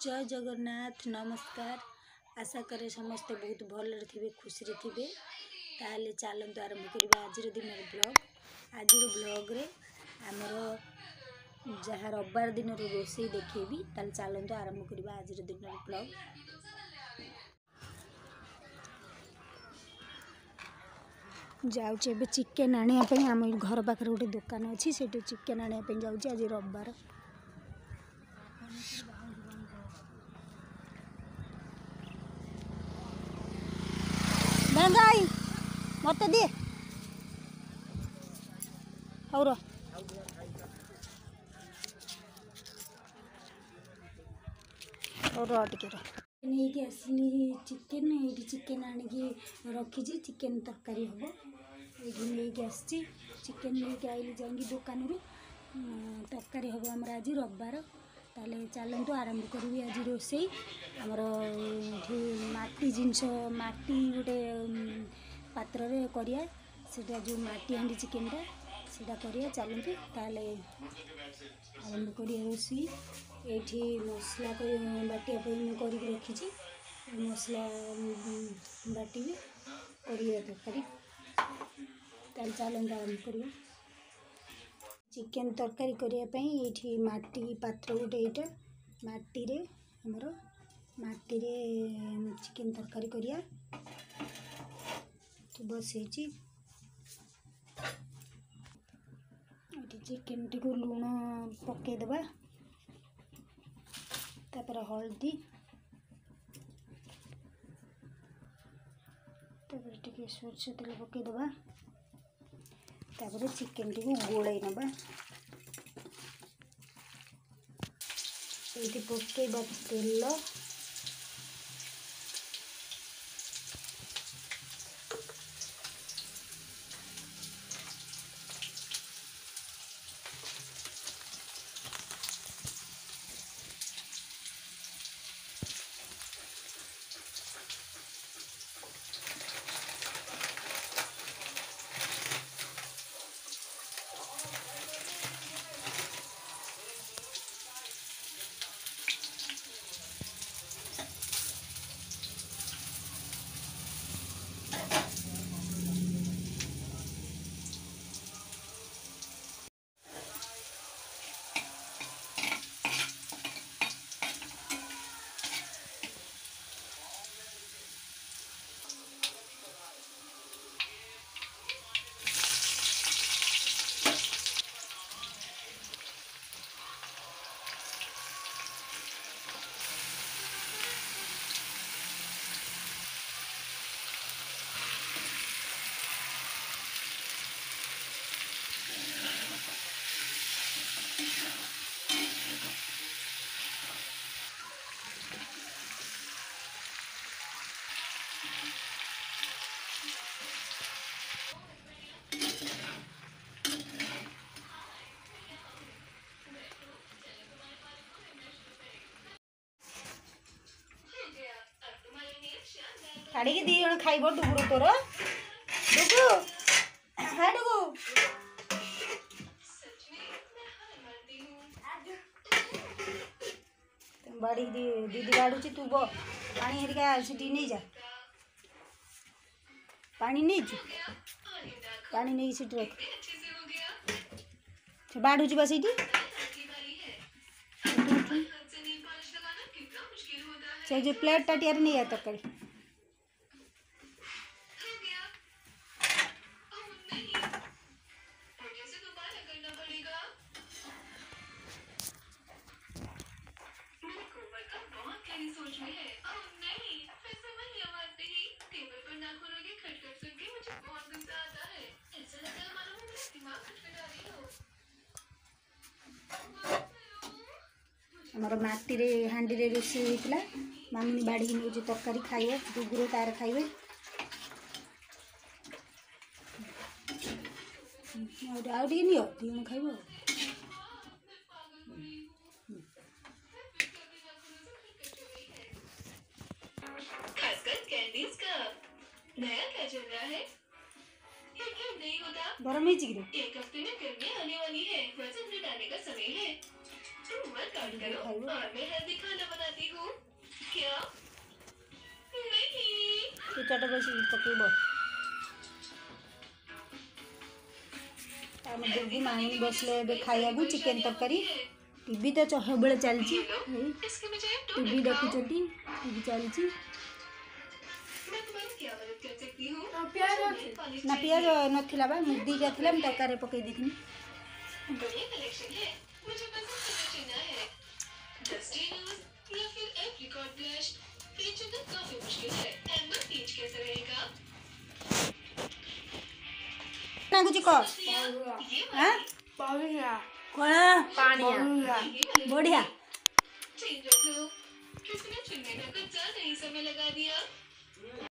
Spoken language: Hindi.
जय जगन्नाथ नमस्कार। आशा करे समस्ते बहुत भल थे खुशी थे। ताले चलते आरंभ करवा आज दिन ब्लॉग। आज ब्लॉग रे आमर जहाँ रविवार दिन रोषे देखेबी ताले चलते आरंभ करवा आज दिन ब्लॉग। जाऊे चिकेन आने आम घर पाखे गोटे दुकान अच्छी से चिकेन आने जाऊँ आज रविवार। महंगाई मत दिए और टे नहीं आसली चिकेन ये चिकेन आनिकी रखी चिकेन तरकारी हम ये नहीं आसी चिकेन लेके आइली जाएंगी दुकान रू तरकारी हम आम आज रविवार। ताले चलतु आरंभ करी आज रोषे आमर माटी जिनस माटी गोटे पात्र करिया सेटा जो माटी हांडी चिकेनटा सेटा करिया चलतु ताले आरंभ करिया रोषे। ये मसला बाटिया कर रखी मसला बाटी करिया तरकारी ताले चलतु आरंभ करिया। चिकेन तरकारी करने ये माटी पात्र गोटे यहाँ माटी रे हमर माटी रे चिकेन तरकारी करिया बसई चिकेन टी को लुण पकईदबा तापर हल्दी तापर टिके सोरष तेल पकईदबा तापर चिकेन टी को गोलाई नबा ये पकईबा तेल काढ़ी दी जन खाइब डुगुर तोर डुगु हाँ डुगु बाड़ी दीदी बाड़ुची तू बो पानी हेरिका सीटी नहीं जा पानी नहीं पानी नहीं सीट रख बाड़ुची बस से जो प्लेट टाटियार नहीं है तरकारी हमार माटी रे हांडी रे रोषे होता मामुनी बाड़ी नौ तरकारी खाइए डुगुर तार खाइए आउटे नियो तीन खाइब नया क्या चल रहा है? ये क्या नहीं होता? गरम है चिकन एक हफ्ते में गर्मी आने वाली है, वजन घटाने का समय है। वर्कआउट करो और मैं हेल्दी खाना बनाती हूँ। क्या? नहीं। ପିଠାଟା ବେଶୀ ପକେଇବ। ଆମ ଯୋଗୁ ମାଇଁ ବସିଲେ ଏବେ ଖାଇବାକୁ ଚିକେନ ତରକାରୀ। टीवी तो ସବୁବେଳେ ଚାଲିଛି। इसके बजाय टीवी ଦେଖୁଛନ୍ତି, टीवी ଚାଲିଛି। मैं तुम्हारी क्या मदद कर सकती हूँ? ना पियाज नथिला बा मुद्दीटा थिला मैं तरकारी पकई देथिनी। बढ़िया कलेक्शन है। मुझे पसंद कलर चुना है। डस्टी नोज या फिर एप्रिकॉट ब्लश। ये चुनना काफी मुश्किल है। एम्बर पीच कैसा रहेगा? ना कुछ को हां कोला पानिया बढ़िया चेंज रख लो। किसने चुनने में कुछ ज्यादा ही समय लगा दिया?